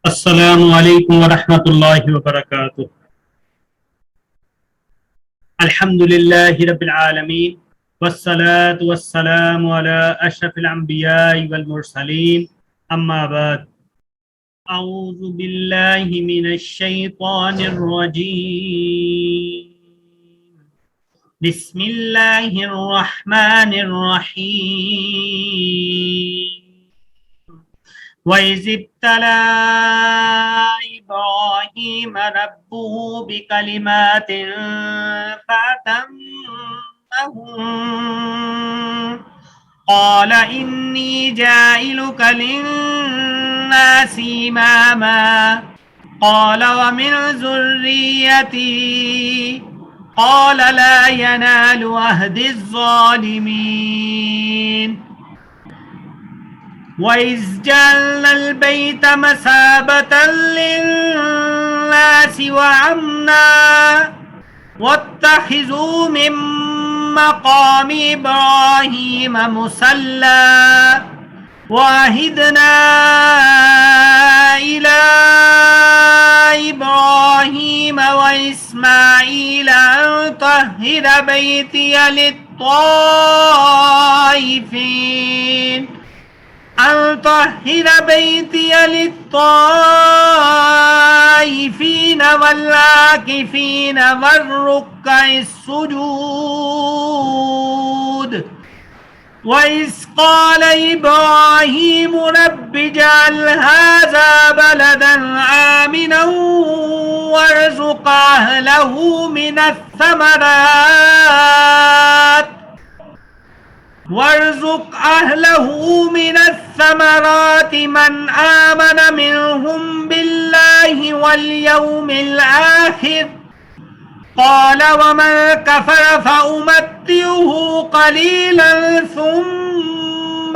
السلام علیکم ورحمۃ اللہ وبرکاتہ۔ الحمد للہ رب العالمین والصلاة والسلام علی اشرف الانبیاء والمرسلین، اما بعد۔ اعوذ باللہ من الشیطان الرجیم، بسم اللہ الرحمن الرحیم۔ وَإِذِ ابْتَلَىٰ إِبْرَاهِيمَ رَبُّهُ بِكَلِمَاتٍ فَأَتَمَّهُنَّ قَالَ إِنِّي جَاعِلُكَ لِلنَّاسِ إِمَامًا قَالَ وَمِنْ ذُرِّيَّتِي قَالَ لَا يَنَالُ عَهْدِي الظَّالِمِينَ۔ وَإِذْ جَعَلْنَا الْبَيْتَ مَثَابَةً لِلنَّاسِ وَأَمْنًا وَاتَّخِذُوا مِن مَّقَامِ إِبْرَاهِيمَ مُصَلًّى وَعَهِدْنَا إِلَىٰ إِبْرَاهِيمَ وَإِسْمَاعِيلَ أَن طَهِّرَ بَيْتِيَ للطائفين والعاكفين والركع السجود۔ وَإِذْ قَالَ إِبْرَاهِيمُ رَبِّ اجْعَلْ هَٰذَا بَلَدًا آمِنًا وَارْزُقْ أَهْلَهُ مِنَ الثَّمَرَاتِ مَنْ آمَنَ مِنْهُمْ بِاللَّهِ وَالْيَوْمِ الْآخِرِ قَالَ وَمَنْ كَفَرَ فَأُمَتِّعُهُ قَلِيلًا ثُمَّ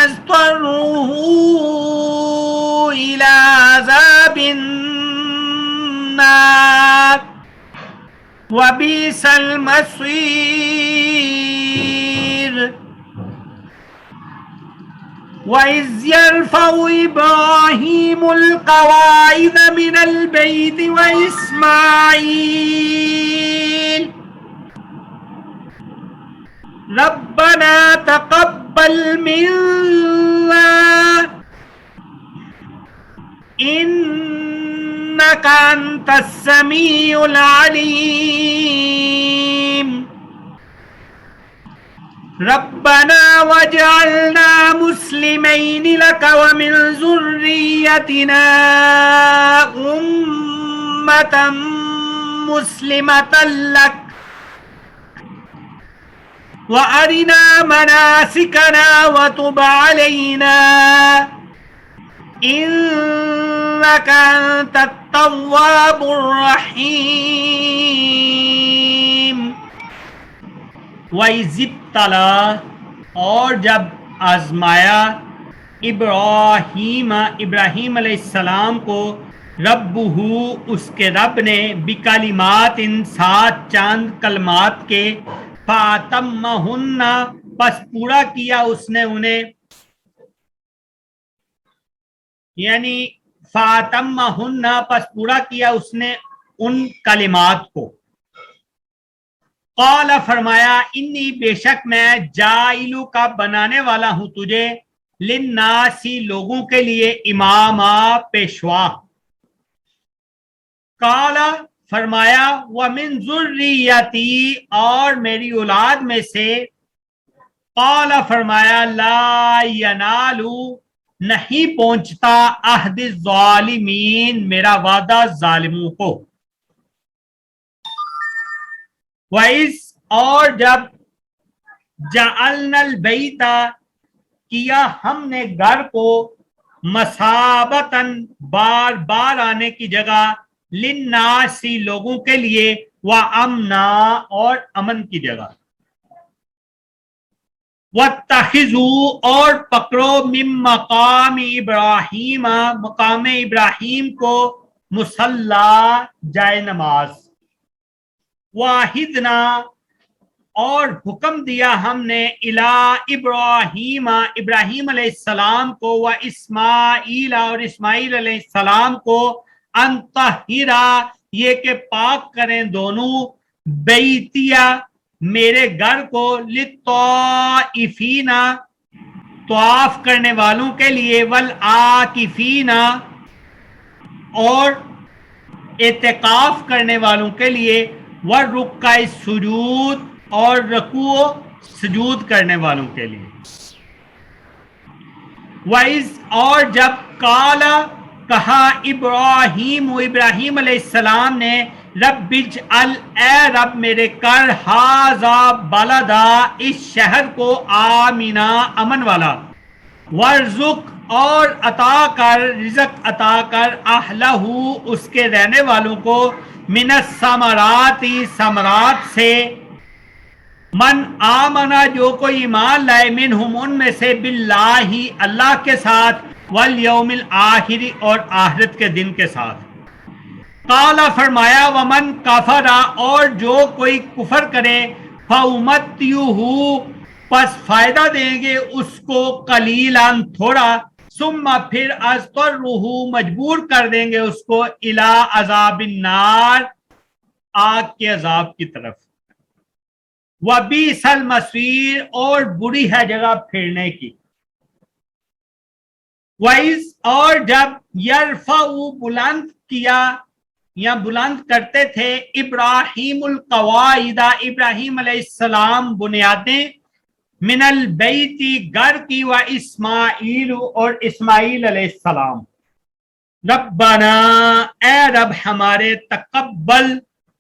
أَضْطَرُّهُ إِلَى عَذَابِ النَّارِ وَبِئْسَ الْمَصِيرُ۔ وَإِذْ يَرْفَعُ إِبْرَاهِيمُ الْقَوَاعِدَ مِنَ الْبَيْتِ وَإِسْمَاعِيلُ رَبَّنَا تَقَبَّلْ مِنَّا إِنَّكَ أَنتَ السَّمِيعُ الْعَلِيمُ رَبَّنَا وَاجْعَلْنَا مُسْلِمَيْنِ لَكَ وَمِنْ ذُرِّيَّتِنَا أُمَّةً مُسْلِمَةً لَكَ وَأَرِنَا مَنَاسِكَنَا وَتُبْ عَلَيْنَا إِنَّكَ أَنتَ التَّوَّابُ الرَّحِيمُ۔ وَإِذِ ابْتَلَىٰ، اور جب آزمایا، ابراہیم علیہ السلام کو، ربہ، اس کے رب نے، بکلمات، 7 چاند کلمات کے، فَأَتَمَّهُنَّ، پس پورا کیا اس نے انہیں، یعنی فَأَتَمَّهُنَّ، پس پورا کیا اس نے ان کلمات کو۔ قال، فرمایا، انی، بے شک میں، جاعلو کا، بنانے والا ہوں تجھے، للناسی، لوگوں کے لیے، اماما، پیشوا۔ قال، فرمایا، ومن ذریتی، اور میری اولاد میں سے، قال، فرمایا، لا ینالو، نہیں پہنچتا، عہد الظالمین، میرا وعدہ ظالموں کو۔ وَإِذْ، اور جب، جَعَلْنَا الْبَيْتَ، کیا ہم نے گھر کو، مثابتاً، بار بار آنے کی جگہ، للناسی، لوگوں کے لیے، وَأَمْنًا، اور امن کی جگہ، وَاتَّخِذُوا، اور پکڑو، مِن مقام ابراہیم، مقام ابراہیم کو، مصلی، جائے نماز، واحدنا اور حکم دیا ہم نے الا ابراہیم ابراہیم علیہ السلام کو و اسماعیل اور اسماعیل علیہ السلام کو ان طہرا یہ کہ پاک کریں دونوں بیتیا میرے گھر کو للطائفین طواف کرنے والوں کے لیے والعاکفین اور اعتکاف کرنے والوں کے لیے والرکع السجود اور رکوع و سجود کرنے والوں کے لیے وَإِذْ اور جب کالا کہا ابراہیم ابراہیم علیہ السلام نے رب اجعل اے رب میرے کر ھذا بلدا اس شہر کو آمنا امن والا ورزق اور عطا کر رزق عطا کر اہلہ اس کے رہنے والوں کو من الثمرات ثمرات سے من آمنا جو کوئی ایمان لائے منہم ان میں سے باللہ اللہ کے ساتھ والیوم الآخر اور آخرت کے دن کے ساتھ قال فرمایا ومن کفر اور جو کوئی کفر کرے فَأُمَتِّعُهُ پس فائدہ دیں گے اس کو قلیلاً تھوڑا ثم پھر اضطرہ مجبور کر دیں گے اس کو الی عذاب النار آگ کے عذاب کی طرف وَبِئْسَ الْمَصِيرُ اور بری ہے جگہ پھرنے کی وَإِذْ اور جب یرفع بلند کیا یا بلند کرتے تھے ابراہیم القواعد ابراہیم علیہ السلام بنیادیں من البیت گھر کی و اسماعیل اور اسماعیل علیہ السلام ربنا اے رب ہمارے تقبل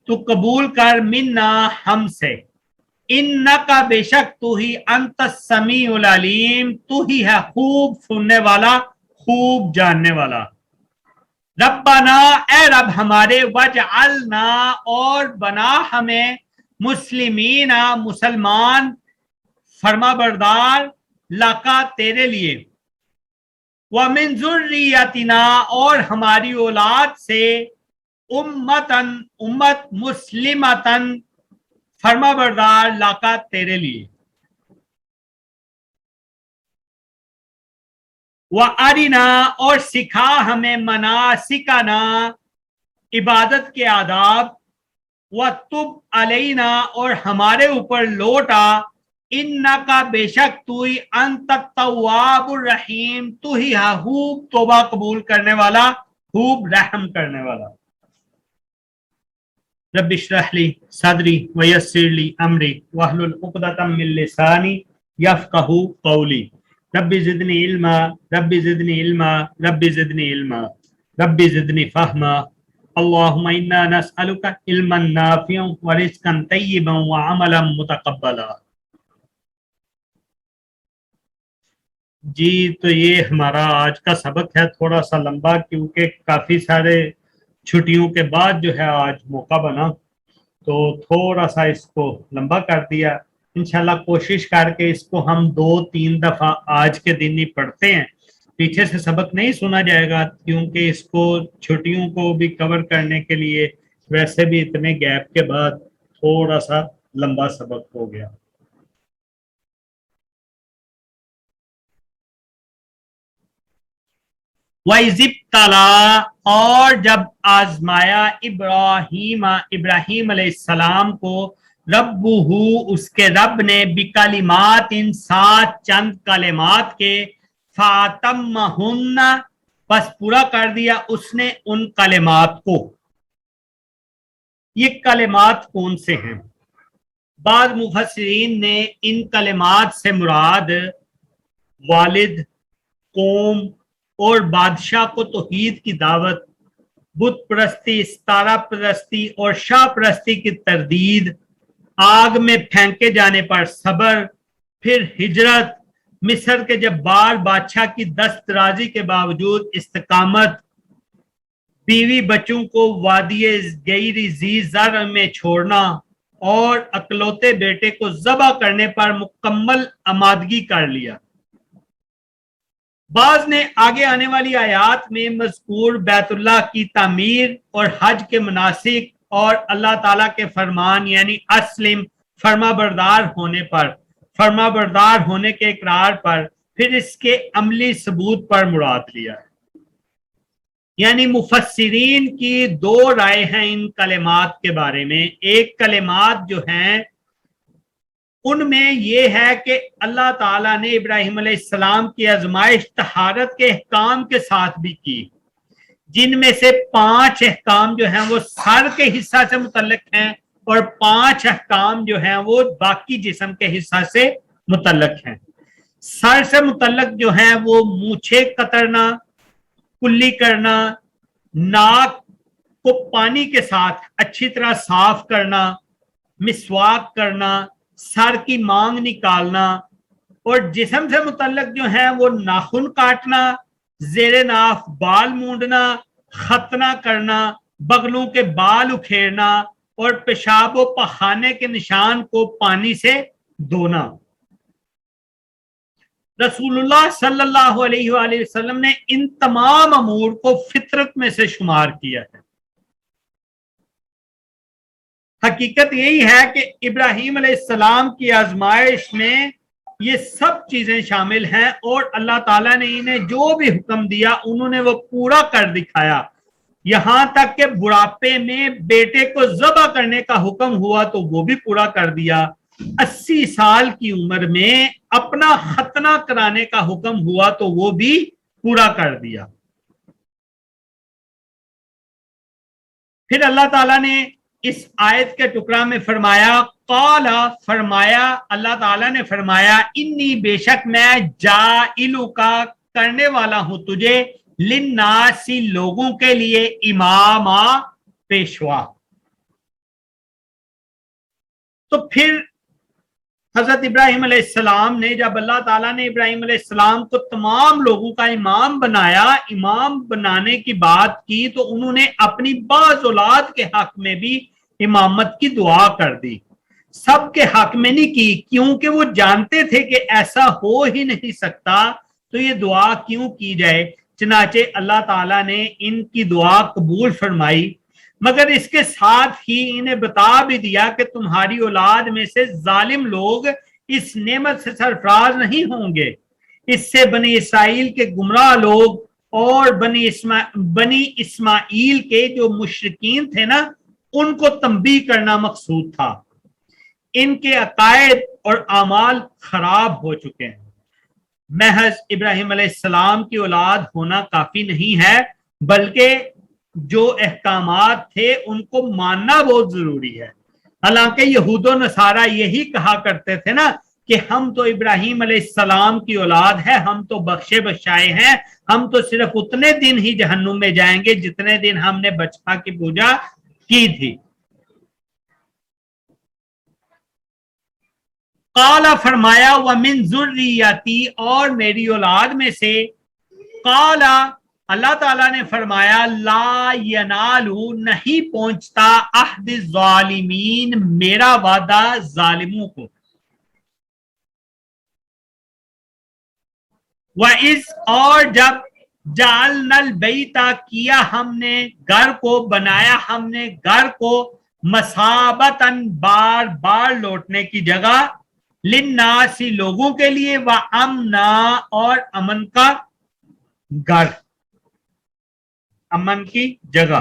تو قبول کر منا ہم سے انکا بے شک تو ہی انت السمیع العلیم تو ہی ہے خوب سننے والا خوب جاننے والا ربنا اے رب ہمارے وجعلنا اور بنا ہمیں مسلمین مسلمان فرما بردار لکا تیرے لیے ومن ذریتنا اور ہماری اولاد سے امتن امت مسلمتن فرما بردار لکا تیرے لیے وَأَرِنَا اور سکھا ہمیں مناسکنا عبادت کے آداب وَتُبْ عَلَيْنَا اور ہمارے اوپر لوٹا اِنَّكَ بے شک تو ہی انت التواب الرحیم تو ہی خوب توبہ قبول کرنے والا خوب رحم کرنے والا رب اشرح لی صدری ویسر لی امری واحلل عقدۃ من لسانی یفقہوا قولی رب زدنی علما رب زدنی علما رب زدنی علما رب زدنی فہما اللہم انا نسألک علما نافعا ورزقا طیبا وعملا متقبلا جی تو یہ ہمارا آج کا سبق ہے تھوڑا سا لمبا کیونکہ کافی سارے چھٹیوں کے بعد جو ہے آج موقع بنا تو تھوڑا سا اس کو لمبا کر دیا انشاءاللہ کوشش کر کے اس کو ہم 2-3 دفعہ آج کے دن ہی پڑھتے ہیں پیچھے سے سبق نہیں سنا جائے گا کیونکہ اس کو چھٹیوں کو بھی کور کرنے کے لیے ویسے بھی اتنے گیپ کے بعد تھوڑا سا لمبا سبق ہو گیا وَإِذِ ابْتَلَىٰ اور جب آزمایا ابراہیم ابراہیم علیہ السلام کو ربہ اس کے رب نے بکلمات ان 7 چند کلمات کے فاتمہن بس پورا کر دیا اس نے ان کلمات کو یہ کلمات کون سے ہیں بعض مفسرین نے ان کلمات سے مراد والد قوم اور بادشاہ کو توحید کی دعوت بت پرستی ستارہ پرستی اور شاہ پرستی کی تردید آگ میں پھینکے جانے پر صبر پھر ہجرت مصر کے جبار بادشاہ کی دست درازی کے باوجود استقامت بیوی بچوں کو وادی غیر ذی زرع میں چھوڑنا اور اکلوتے بیٹے کو ذبح کرنے پر مکمل آمادگی کر لیا بعض نے آگے آنے والی آیات میں مذکور بیت اللہ کی تعمیر اور حج کے مناسک اور اللہ تعالیٰ کے فرمان یعنی اسلم فرما بردار ہونے پر، فرما بردار ہونے کے اقرار پر، پھر اس کے عملی ثبوت پر مراد لیا ہے۔ یعنی مفسرین کی دو رائے ہیں ان کلمات کے بارے میں۔ ایک کلمات جو ہیں ان میں یہ ہے کہ اللہ تعالیٰ نے ابراہیم علیہ السلام کی آزمائش طہارت کے احکام کے ساتھ بھی کی، جن میں سے 5 احکام جو ہیں وہ سر کے حصہ سے متعلق ہیں اور 5 احکام جو ہیں وہ باقی جسم کے حصہ سے متعلق ہیں۔ سر سے متعلق جو ہیں وہ مونچھیں کترنا، کلی کرنا، ناک کو پانی کے ساتھ اچھی طرح صاف کرنا، مسواک کرنا، سر کی مانگ نکالنا، اور جسم سے متعلق جو ہیں وہ ناخن کاٹنا، زیر ناف بال مونڈنا، ختنہ کرنا، بغلوں کے بال اکھیڑنا اور پیشاب و پخانے کے نشان کو پانی سے دھونا۔ رسول اللہ صلی اللہ علیہ وآلہ وسلم نے ان تمام امور کو فطرت میں سے شمار کیا ہے۔ حقیقت یہی ہے کہ ابراہیم علیہ السلام کی آزمائش میں یہ سب چیزیں شامل ہیں، اور اللہ تعالیٰ نے انہیں جو بھی حکم دیا انہوں نے وہ پورا کر دکھایا۔ یہاں تک کہ بڑھاپے میں بیٹے کو ذبح کرنے کا حکم ہوا تو وہ بھی پورا کر دیا۔ 80 سال کی عمر میں اپنا ختنہ کرانے کا حکم ہوا تو وہ بھی پورا کر دیا۔ پھر اللہ تعالیٰ نے اس آیت کے ٹکڑا میں فرمایا، قال فرمایا، اللہ تعالیٰ نے فرمایا، انی بے شک میں جائلو کا کرنے والا ہوں تجھے، للناسی لوگوں کے لیے، اماما پیشوا۔ تو پھر حضرت ابراہیم علیہ السلام نے، جب اللہ تعالیٰ نے ابراہیم علیہ السلام کو تمام لوگوں کا امام بنایا، امام بنانے کی بات کی، تو انہوں نے اپنی بعض اولاد کے حق میں بھی امامت کی دعا کر دی، سب کے حق میں نہیں کی، کیونکہ وہ جانتے تھے کہ ایسا ہو ہی نہیں سکتا، تو یہ دعا کیوں کی جائے۔ چنانچہ اللہ تعالیٰ نے ان کی دعا قبول فرمائی، مگر اس کے ساتھ ہی انہیں بتا بھی دیا کہ تمہاری اولاد میں سے ظالم لوگ اس نعمت سے سرفراز نہیں ہوں گے۔ اس سے بنی اسرائیل کے گمراہ لوگ اور بنی اسماعیل کے جو مشرکین تھے نا، ان کو تنبیہ کرنا مقصود تھا۔ ان کے عقائد اور اعمال خراب ہو چکے ہیں۔ محض ابراہیم علیہ السلام کی اولاد ہونا کافی نہیں ہے، بلکہ جو احکامات تھے ان کو ماننا بہت ضروری ہے۔ حالانکہ یہود و نصارہ یہی کہا کرتے تھے نا کہ ہم تو ابراہیم علیہ السلام کی اولاد ہے، ہم تو بخشے بخشائے ہیں، ہم تو صرف اتنے دن ہی جہنم میں جائیں گے جتنے دن ہم نے بچہ کی پوجا کی تھی۔ قال فرمایا، وَمِن ذُرِّيَّتِي اور میری اولاد میں سے، قال اللہ تعالیٰ نے فرمایا، لا ینالو نہیں پہنچتا عہد الظالمین میرا وعدہ ظالموں کو۔ وَإِذْ اور جب جعلنا البیت کیا ہم نے گھر کو، بنایا ہم نے گھر کو، مثابتاً بار بار لوٹنے کی جگہ، للناس لوگوں کے لیے، وامنا اور امن کا گھر، امن کی جگہ۔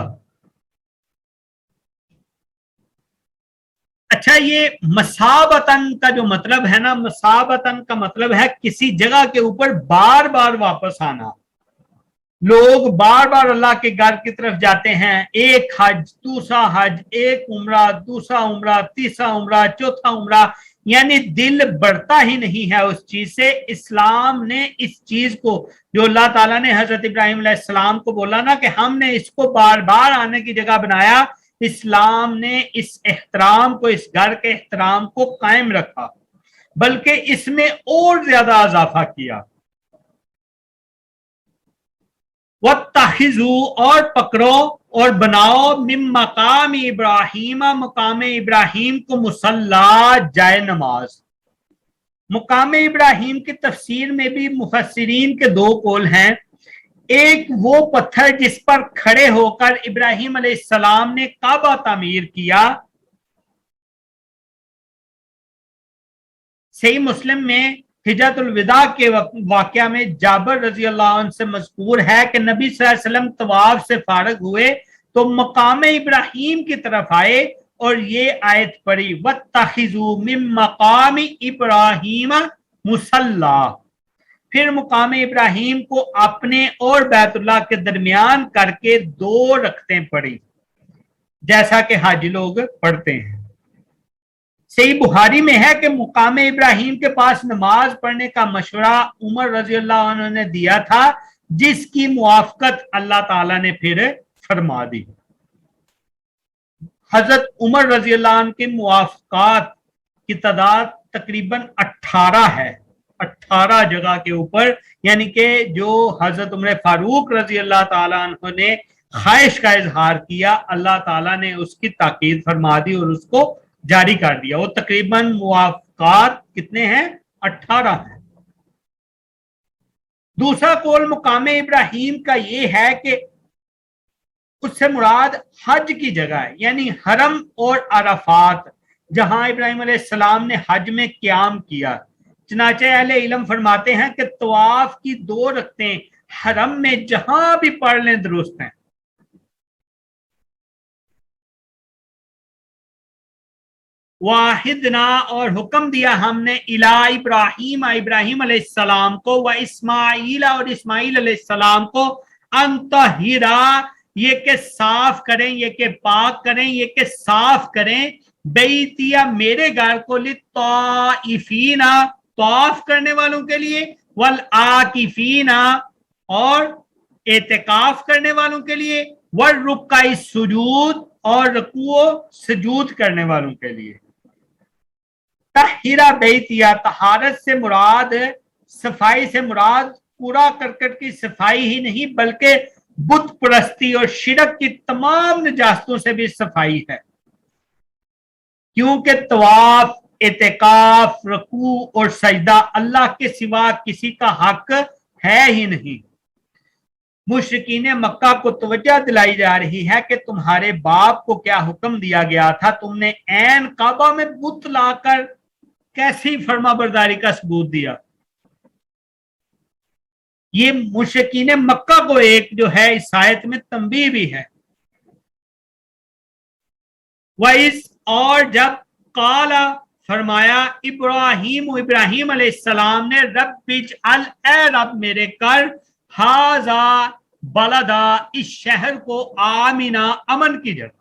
اچھا، یہ مثابتاً کا جو مطلب ہے نا، مثابتاً کا مطلب ہے کسی جگہ کے اوپر بار بار واپس آنا۔ لوگ بار بار اللہ کے گھر کی طرف جاتے ہیں، ایک حج دوسرا حج، ایک عمرہ دوسرا عمرہ تیسرا عمرہ چوتھا عمرہ، یعنی دل بڑھتا ہی نہیں ہے اس چیز سے۔ اسلام نے اس چیز کو، جو اللہ تعالیٰ نے حضرت ابراہیم علیہ السلام کو بولا نا کہ ہم نے اس کو بار بار آنے کی جگہ بنایا، اسلام نے اس احترام کو، اس گھر کے احترام کو قائم رکھا، بلکہ اس میں اور زیادہ اضافہ کیا۔ وَاتَّخِذُوا اور پکڑو اور بناؤ، من مقام ابراہیم مقام ابراہیم کو، مصلی جائے نماز۔ مقام ابراہیم کی تفسیر میں بھی مفسرین کے 2 قول ہیں۔ ایک وہ پتھر جس پر کھڑے ہو کر ابراہیم علیہ السلام نے کعبہ تعمیر کیا. صحیح مسلم میں حجۃ الوداع کے واقعہ میں جابر رضی اللہ عنہ سے مذکور ہے کہ نبی صلی اللہ علیہ وسلم طواف سے فارغ ہوئے تو مقام ابراہیم کی طرف آئے اور یہ آیت پڑھی وَاتَّخِذُوا مِن مَقَامِ ابراہیم مُصَلَّى. پھر مقام ابراہیم کو اپنے اور بیت اللہ کے درمیان کر کے 2 رکعتیں پڑھی جیسا کہ حاجی لوگ پڑھتے ہیں. صحیح بخاری میں ہے کہ مقام ابراہیم کے پاس نماز پڑھنے کا مشورہ عمر رضی اللہ عنہ نے دیا تھا، جس کی موافقت اللہ تعالیٰ نے پھر فرما دی. حضرت عمر رضی اللہ عنہ کی موافقات کی تعداد تقریباً 18 ہے، 18 جگہ کے اوپر، یعنی کہ جو حضرت عمر فاروق رضی اللہ تعالیٰ عنہ نے خواہش کا اظہار کیا، اللہ تعالیٰ نے اس کی تاکید فرما دی اور اس کو جاری کر دیا. وہ تقریباً موافقات کتنے ہیں؟ 18 ہیں. دوسرا قول مقام ابراہیم کا یہ ہے کہ اس سے مراد حج کی جگہ ہے، یعنی حرم اور عرفات، جہاں ابراہیم علیہ السلام نے حج میں قیام کیا. چنانچہ اہل علم فرماتے ہیں کہ طواف کی 2 رکعتیں حرم میں جہاں بھی پڑھ لیں درست ہیں. واحدنا اور حکم دیا ہم نے الی ابراہیم ابراہیم علیہ السلام کو و اسماعیل اور اسماعیل علیہ السلام کو ان طہرا، یہ کہ صاف کریں، یہ کہ پاک کریں، یہ کہ صاف کریں، بیتیا میرے گھر کو للطائفین طواف کرنے والوں کے لیے، والعاکفین اور اعتکاف کرنے والوں کے لیے، والرکع السجود اور رکوع سجود کرنے والوں کے لیے. طہرا بیتیا، طہارت سے مراد، صفائی سے مراد پورا کرکٹ کی صفائی ہی نہیں بلکہ بت پرستی اور شرک کی تمام نجاستوں سے بھی صفائی ہے، کیونکہ طواف، اعتکاف، رکوع اور سجدہ اللہ کے سوا کسی کا حق ہے ہی نہیں. مشرکین مکہ کو توجہ دلائی جا رہی ہے کہ تمہارے باپ کو کیا حکم دیا گیا تھا، تم نے عین کعبہ میں بت لا کر کیسی فرما برداری کا ثبوت دیا. یہ مشرکین مکہ کو ایک جو ہے اس آیت میں تنبیہ بھی ہے. وَإِذْ اور جب قال فرمایا ابراہیم علیہ السلام نے رب اجعل اے رب میرے کر ھذا بلدا اس شہر کو آمنا امن کی جگہ،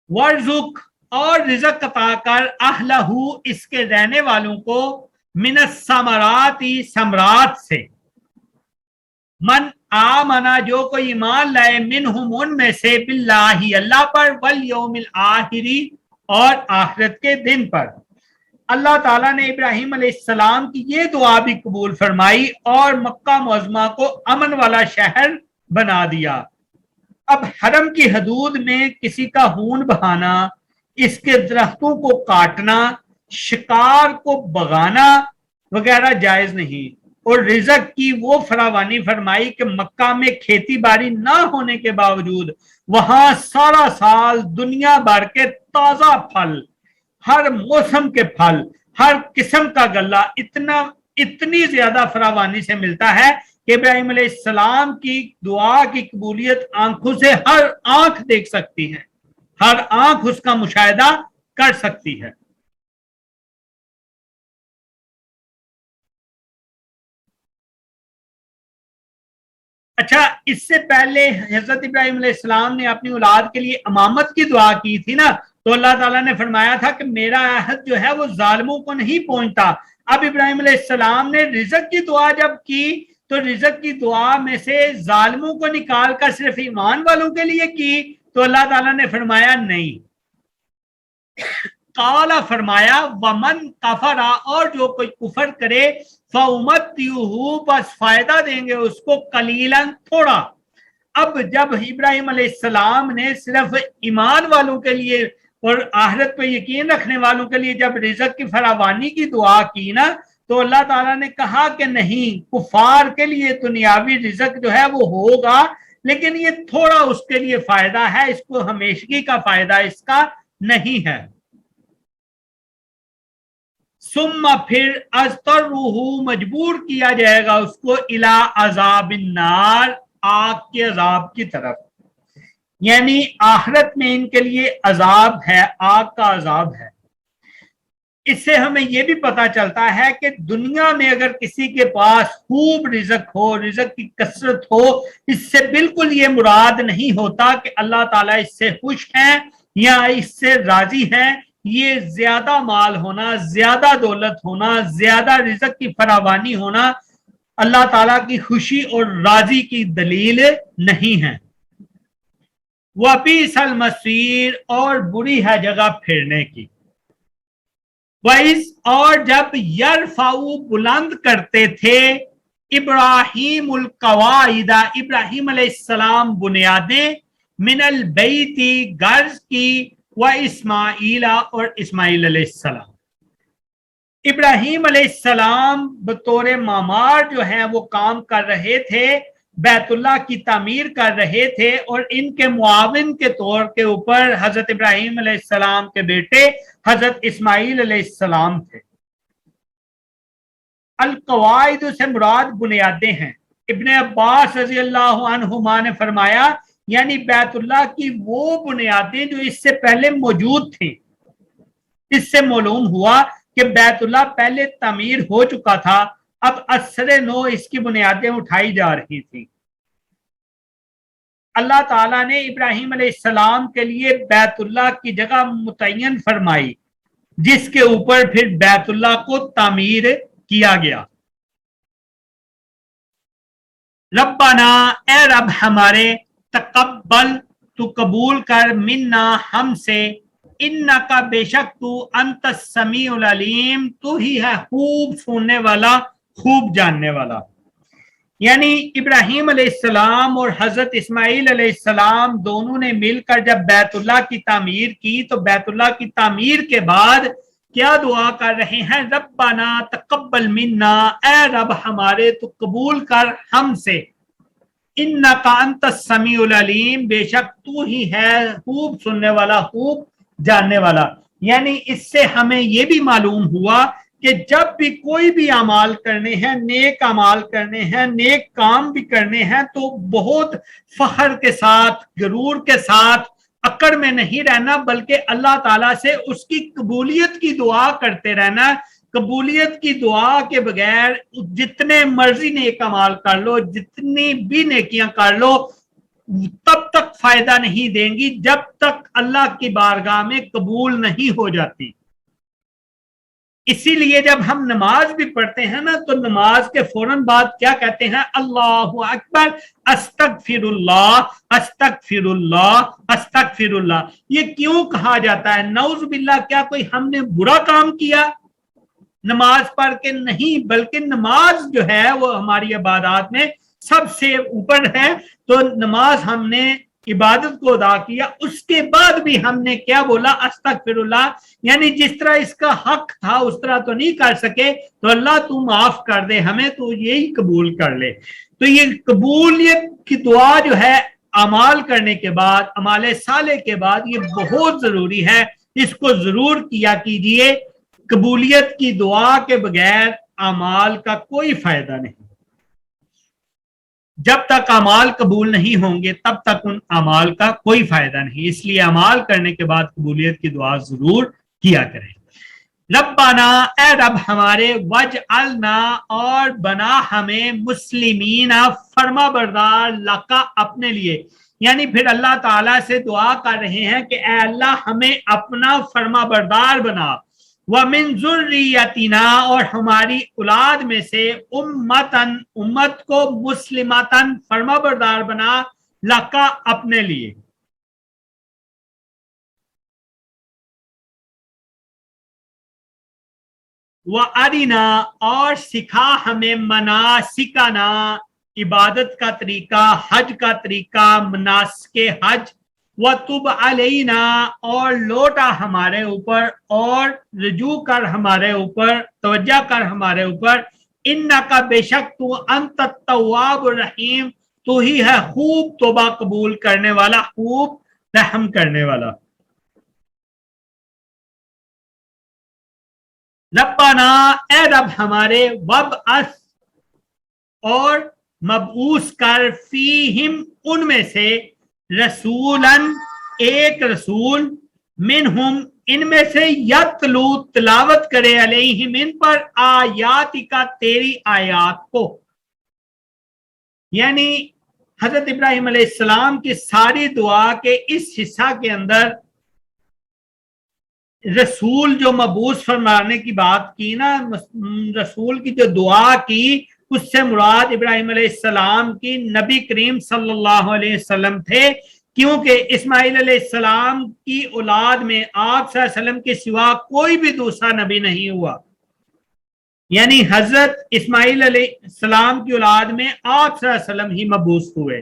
ورزق اور رزق عطا کر اہلہ اس کے رہنے والوں کو من الثمرات ثمرات سے، من آمنا جو کوئی ایمان لائے منہم ان میں سے باللہ اللہ پر والیوم الآخری اور آخرت کے دن پر. اللہ تعالیٰ نے ابراہیم علیہ السلام کی یہ دعا بھی قبول فرمائی اور مکہ معظمہ کو امن والا شہر بنا دیا. اب حرم کی حدود میں کسی کا خون بہانا، اس کے درختوں کو کاٹنا، شکار کو بغانا وغیرہ جائز نہیں. اور رزق کی وہ فراوانی فرمائی کہ مکہ میں کھیتی باڑی نہ ہونے کے باوجود وہاں سارا سال دنیا بھر کے تازہ پھل، ہر موسم کے پھل، ہر قسم کا غلہ اتنی زیادہ فراوانی سے ملتا ہے کہ ابراہیم علیہ السلام کی دعا کی قبولیت آنکھوں سے ہر آنکھ دیکھ سکتی ہے، ہر آنکھ اس کا مشاہدہ کر سکتی ہے. اچھا، اس سے پہلے حضرت ابراہیم علیہ السلام نے اپنی اولاد کے لیے امامت کی دعا کی تھی نا، تو اللہ تعالیٰ نے فرمایا تھا کہ میرا عہد جو ہے وہ ظالموں کو نہیں پہنچتا. اب ابراہیم علیہ السلام نے رزق کی دعا جب کی تو رزق کی دعا میں سے ظالموں کو نکال کر صرف ایمان والوں کے لیے کی، تو اللہ تعالیٰ نے فرمایا نہیں. قال فرمایا ومن کفر اور جو کوئی کفر کرے فامتعہ بس فائدہ دیں گے اس کو قلیلا تھوڑا. اب جب ابراہیم علیہ السلام نے صرف ایمان والوں کے لیے اور آخرت پہ یقین رکھنے والوں کے لیے جب رزق کی فراوانی کی دعا کی نا، تو اللہ تعالیٰ نے کہا کہ نہیں، کفار کے لیے دنیاوی رزق جو ہے وہ ہوگا، لیکن یہ تھوڑا اس کے لیے فائدہ ہے، اس کو ہمیشگی کا فائدہ اس کا نہیں ہے۔ ثم پھر اضطرہ مجبور کیا جائے گا اس کو الی عذاب النار، آگ کے عذاب کی طرف، یعنی آخرت میں ان کے لیے عذاب ہے، آگ کا عذاب ہے۔ اس سے ہمیں یہ بھی پتا چلتا ہے کہ دنیا میں اگر کسی کے پاس خوب رزق ہو، رزق کی کثرت ہو، اس سے بالکل یہ مراد نہیں ہوتا کہ اللہ تعالیٰ اس سے خوش ہیں یا اس سے راضی ہیں۔ یہ زیادہ مال ہونا، زیادہ دولت ہونا، زیادہ رزق کی فراوانی ہونا اللہ تعالیٰ کی خوشی اور راضی کی دلیل نہیں ہے۔ وَبِئْسَ الْمَصِيرُ، اور بری ہے جگہ پھرنے کی۔ وَإِذْ، اور جب یرفعُ بلند کرتے تھے ابراہیم القواعد، ابراہیم علیہ السلام بنیادیں، من البیت گھر کی، و اسماعیل، اور اسماعیل علیہ السلام۔ ابراہیم علیہ السلام بطور معمار جو ہیں وہ کام کر رہے تھے، بیت اللہ کی تعمیر کر رہے تھے، اور ان کے معاون کے طور کے اوپر حضرت ابراہیم علیہ السلام کے بیٹے حضرت اسماعیل علیہ السلام تھے۔ القواعد سے مراد بنیادیں ہیں۔ ابن عباس رضی اللہ عنہما نے فرمایا یعنی بیت اللہ کی وہ بنیادیں جو اس سے پہلے موجود تھیں۔ اس سے معلوم ہوا کہ بیت اللہ پہلے تعمیر ہو چکا تھا، اب اثر نو اس کی بنیادیں اٹھائی جا رہی تھی۔ اللہ تعالیٰ نے ابراہیم علیہ السلام کے لیے بیت اللہ کی جگہ متعین فرمائی، جس کے اوپر پھر بیت اللہ کو تعمیر کیا گیا۔ ربنا، اے رب ہمارے، تقبل، تو قبول کر، منا، ہم سے، انکا، بے شک تو، انت السمیع العلیم، تو ہی ہے خوب سننے والا، خوب جاننے والا۔ یعنی ابراہیم علیہ السلام اور حضرت اسماعیل علیہ السلام دونوں نے مل کر جب بیت اللہ کی تعمیر کی تو بیت اللہ کی تعمیر کے بعد کیا دعا کر رہے ہیں؟ ربنا تقبل منا، اے رب ہمارے تو قبول کر ہم سے، انکا انت السمیع العلیم، بے شک تو ہی ہے خوب سننے والا، خوب جاننے والا۔ یعنی اس سے ہمیں یہ بھی معلوم ہوا کہ جب بھی کوئی بھی اعمال کرنے ہیں، نیک اعمال کرنے ہیں، نیک کام بھی کرنے ہیں، تو بہت فخر کے ساتھ، غرور کے ساتھ، اکڑ میں نہیں رہنا، بلکہ اللہ تعالیٰ سے اس کی قبولیت کی دعا کرتے رہنا۔ قبولیت کی دعا کے بغیر جتنے مرضی نیک اعمال کر لو، جتنی بھی نیکیاں کر لو، تب تک فائدہ نہیں دیں گی جب تک اللہ کی بارگاہ میں قبول نہیں ہو جاتی۔ اسی لیے جب ہم نماز بھی پڑھتے ہیں نا تو نماز کے فوراً بعد کیا کہتے ہیں؟ اللہ اکبر، استغفر اللہ، استغفر اللہ، استغفر اللہ۔ یہ کیوں کہا جاتا ہے؟ نعوذ باللہ، کیا کوئی ہم نے برا کام کیا نماز پڑھ کے؟ نہیں، بلکہ نماز جو ہے وہ ہماری عبادات میں سب سے اوپر ہے۔ تو نماز ہم نے عبادت کو ادا کیا، اس کے بعد بھی ہم نے کیا بولا؟ استغفر اللہ، یعنی جس طرح اس کا حق تھا اس طرح تو نہیں کر سکے، تو اللہ تو معاف کر دے ہمیں، تو یہی قبول کر لے۔ تو یہ قبولیت کی دعا جو ہے اعمال کرنے کے بعد، اعمال صالح کے بعد، یہ بہت ضروری ہے، اس کو ضرور کیا کیجئے۔ قبولیت کی دعا کے بغیر اعمال کا کوئی فائدہ نہیں۔ جب تک اعمال قبول نہیں ہوں گے تب تک ان اعمال کا کوئی فائدہ نہیں، اس لیے اعمال کرنے کے بعد قبولیت کی دعا ضرور کیا کریں۔ ربنا، اے رب ہمارے، وجعلنا، اور بنا ہمیں، مسلمین، فرما بردار، لکا، اپنے لیے، یعنی پھر اللہ تعالیٰ سے دعا کر رہے ہیں کہ اے اللہ ہمیں اپنا فرما بردار بنا، وَمِن ذُرِّيَّتِنَا، اور ہماری اولاد میں سے، امتن، امت کو، مسلمتن، فرما بردار بنا، لکا، اپنے لیے۔ وَأَرِنَا، اور سکھا ہمیں، مناسکنا، عبادت کا طریقہ، حج کا طریقہ، مناسک حج، وَتُبْ عَلَيْنَا اور لوٹا ہمارے اوپر اور رجوع کر ہمارے اوپر، توجہ کر ہمارے اوپر، اِنَّکَ بے شک تو انت التواب الرحیم، تو ہی ہے خوب توبہ قبول کرنے والا، خوب رحم کرنے والا۔ ربنا اے رب ہمارے، وابعث اور مبعوث کر، فیہم ان میں سے، رسولاً ایک رسول، منہم ان میں سے، یتلو تلاوت کرے، علیہم ان پر، آیات کا تیری آیات کو۔ یعنی حضرت ابراہیم علیہ السلام کی ساری دعا کے اس حصہ کے اندر رسول جو مبعوث فرمانے کی بات کی نا، رسول کی جو دعا کی، اس سے مراد ابراہیم علیہ السلام کی نبی کریم صلی اللہ علیہ وسلم تھے، کیونکہ اسماعیل علیہ السلام کی اولاد میں آپ صلی اللہ علیہ وسلم کے سوا کوئی بھی دوسرا نبی نہیں ہوا، یعنی حضرت اسماعیل علیہ السلام کی اولاد میں آپ صلی اللہ علیہ وسلم ہی مبعوث ہوئے۔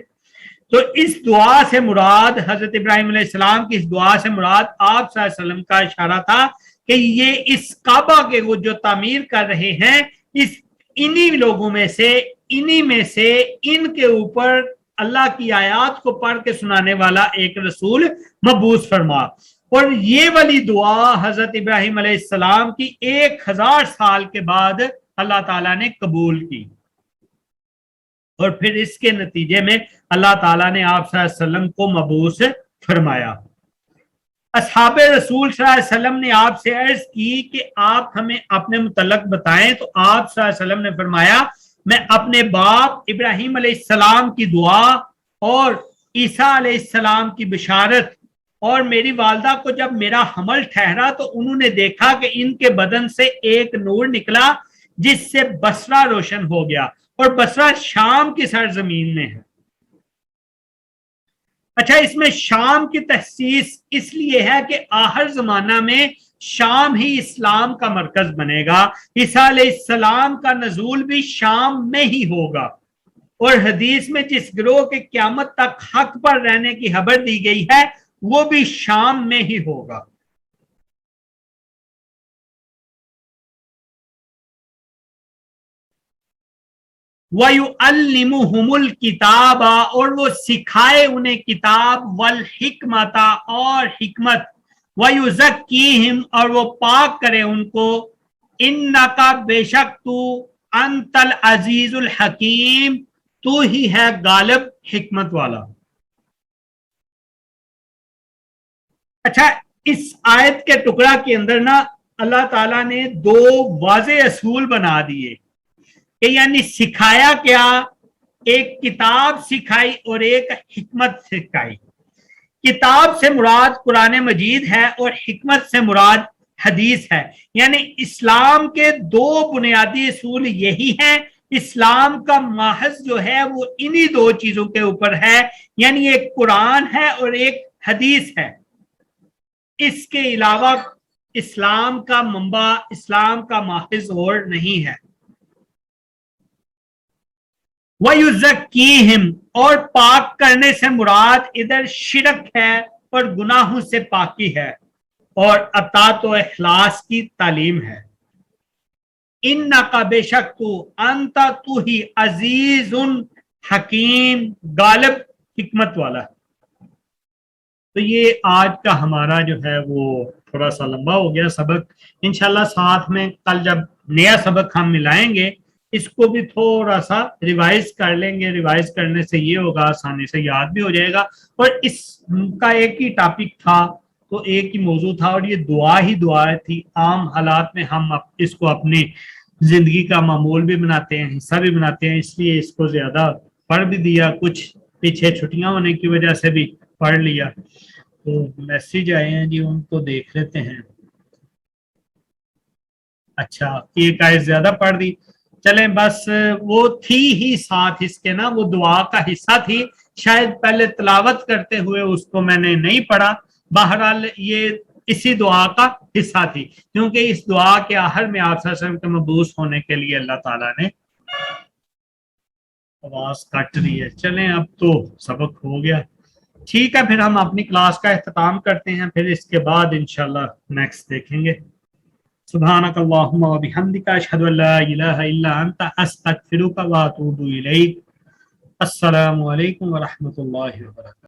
تو اس دعا سے مراد، حضرت ابراہیم علیہ السلام کی اس دعا سے مراد آپ صلی اللہ علیہ وسلم کا اشارہ تھا کہ یہ اس کعبہ کے وہ جو تعمیر کر رہے ہیں، انہی لوگوں میں سے، انہی میں سے ان کے اوپر اللہ کی آیات کو پڑھ کے سنانے والا ایک رسول مبعوث فرما۔ اور یہ والی دعا حضرت ابراہیم علیہ السلام کی 1000 سال کے بعد اللہ تعالیٰ نے قبول کی، اور پھر اس کے نتیجے میں اللہ تعالیٰ نے آپ صلی اللہ علیہ وسلم کو مبعوث فرمایا۔ اصحاب رسول صلی اللہ علیہ وسلم نے آپ سے عرض کی کہ آپ ہمیں اپنے متعلق بتائیں، تو آپ صلی اللہ علیہ وسلم نے فرمایا، میں اپنے باپ ابراہیم علیہ السلام کی دعا اور عیسیٰ علیہ السلام کی بشارت، اور میری والدہ کو جب میرا حمل ٹھہرا تو انہوں نے دیکھا کہ ان کے بدن سے ایک نور نکلا جس سے بصرہ روشن ہو گیا، اور بصرہ شام کی سرزمین میں ہے۔ اچھا، اس میں شام کی تخصیص اس لیے ہے کہ آخر زمانہ میں شام ہی اسلام کا مرکز بنے گا، عیسیٰ علیہ السلام کا نزول بھی شام میں ہی ہوگا، اور حدیث میں جس گروہ کے قیامت تک حق پر رہنے کی خبر دی گئی ہے وہ بھی شام میں ہی ہوگا۔ وَيُعَلِّمُهُمُ الْكِتَابَ اور وہ سکھائے انہیں کتاب، وَالْحِکْمَةَ اور حکمت، وَيُزَكِّيهِمْ اور وہ پاک کرے ان کو، إِنَّكَ بے شک تو، أَنْتَ الْعَزِيزُ الْحَكِيمُ تو ہی ہے غالب حکمت والا۔ اچھا، اس آیت کے ٹکڑا کے اندر نا اللہ تعالیٰ نے 2 واضح اصول بنا دیے کہ یعنی سکھایا کیا، ایک کتاب سکھائی اور ایک حکمت سکھائی۔ کتاب سے مراد قرآن مجید ہے اور حکمت سے مراد حدیث ہے، یعنی اسلام کے 2 بنیادی اصول یہی ہیں۔ اسلام کا ماخذ جو ہے وہ انہی 2 چیزوں کے اوپر ہے، یعنی ایک قرآن ہے اور ایک حدیث ہے۔ اس کے علاوہ اسلام کا منبع، اسلام کا ماخذ اور نہیں ہے۔ وَيُزَكِّيهِمْ اور پاک کرنے سے مراد ادھر شرک ہے اور گناہوں سے پاکی ہے، اور اطاعت و اخلاص کی تعلیم ہے۔ اِنَّكَ بے شک تو، انت تو ہی، عزیز حکیم غالب حکمت والا۔ تو یہ آج کا ہمارا جو ہے وہ تھوڑا سا لمبا ہو گیا سبق، انشاءاللہ ساتھ میں کل جب نیا سبق ہم ملائیں گے اس کو بھی تھوڑا سا ریوائز کر لیں گے۔ ریوائز کرنے سے یہ ہوگا آسانی سے یاد بھی ہو جائے گا، اور اس کا ایک ہی ٹاپک تھا تو ایک ہی موضوع تھا، اور یہ دعا ہی دعا تھی۔ عام حالات میں ہم اس کو اپنی زندگی کا معمول بھی بناتے ہیں، حصہ بھی بناتے ہیں، اس لیے اس کو زیادہ پڑھ بھی دیا، کچھ پیچھے چھٹیاں ہونے کی وجہ سے بھی پڑھ لیا۔ تو میسیج آئے ہیں جی، ان کو دیکھ لیتے ہیں۔ اچھا، ایک آیت زیادہ پڑھ دی، چلیں بس وہ تھی ہی ساتھ اس کے نا، وہ دعا کا حصہ تھی، شاید پہلے تلاوت کرتے ہوئے اس کو میں نے نہیں پڑھا، بہرحال یہ اسی دعا کا حصہ تھی، کیونکہ اس دعا کے آخر میں آپ صلی اللہ علیہ وسلم کے مبعوث ہونے کے لیے اللہ تعالیٰ نے، آواز کٹ رہی ہے، چلیں اب تو سبق ہو گیا۔ ٹھیک ہے، پھر ہم اپنی کلاس کا اختتام کرتے ہیں، پھر اس کے بعد انشاءاللہ نیکسٹ دیکھیں گے. سبحانک اللہم و بحمدک، اشہد ان لا الہ الا انت، استغفرک و اتوب الیک. السلام علیکم ورحمۃ اللہ وبرکاتہ.